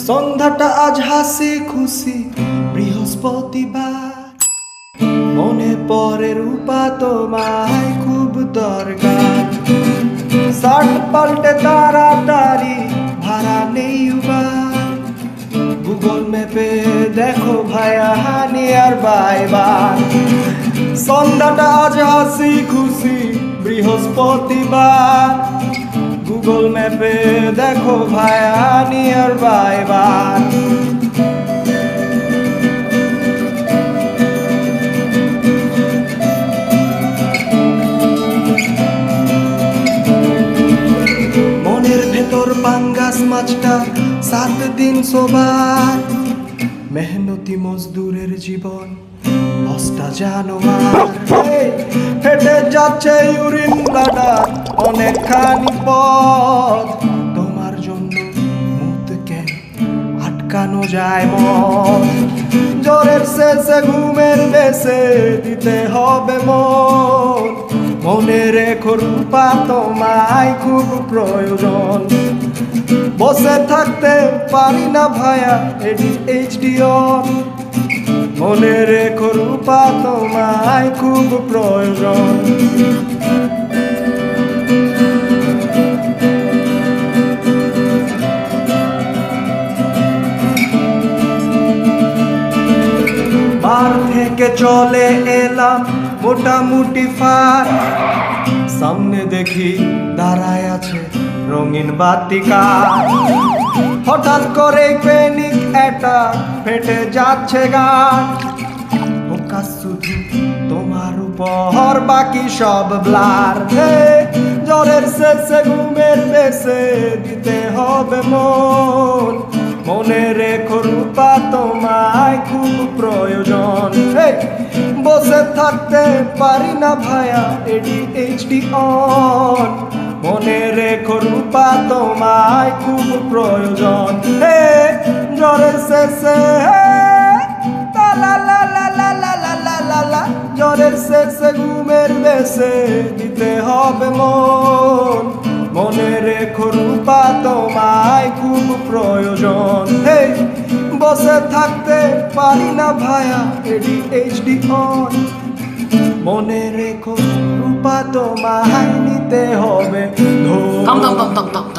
সন্ধ্যাটা আজ হাসি খুশি বৃহস্পতিবার, মনে পড়ে রূপা তোমায় খুব দরকার। শার্ট পাল্টে তাড়াতাড়ি, ভাড়া নেই উবার, গুগল ম্যাপে দেখো ভাইয়া হানি আর বাইবার। সন্ধ্যাটা আজ হাসি খুশি বৃহস্পতিবার, গুগল ম্যাপে দেখো ভাইয়া নিয়ার বাইবার। মনের ভেতর পাঙ্গাস মাছটা 7 দিন সবার, মেহনতি মজদুরের জীবন 10টা জানোয়ার। হেঁটে যাচ্ছে ইউরিন ব্লাডার অনেকখানি পথ, তোমার জন্য মুতকে আটকানো যায় মন। জ্বরের শেষে ঘুমের বেশে দিতে হবে মন, মনে রেখো রূপা তোমায় খুব প্রয়োজন। বসে থাকতে পারি না ভাইয়া ADHD on, মনে রেখো রূপা তোমায় খুব প্রয়োজন। বার থেকে চলে এলাম মোটামুটি ফার, সামনে দেখি দাঁড়ায় আছে রঙিন বাতিকা। হঠাৎ করে প্যানিক অ্যাটাক, ফেটে যাচ্ছে গান। ফোকাস শুধু তোমার উপর, বাকি সব ব্লার। জ্বরের শেষে ঘুমের বেশে দিতে হবে মন, মনে রেখো রূপা তোমায় খুব প্রয়োজন। বসে থাকতে পারি না ভাইয়া ADHD on, মনে রেখো রূপা তোমায় খুব প্রয়োজন। জ্বরের শেষে লা লা লা লা লা লা লা লা লা, জ্বরের শেষে ঘুমের বেশে দিতে হবে মন, মনে রেখো রূপা তোমায় খুব প্রয়োজন। বসে থাকতে পারি না ভাইয়া ADHD on, মনে রেখো রূপা তোমায় নিতে হবে। থাম থাম থাম থাম থাম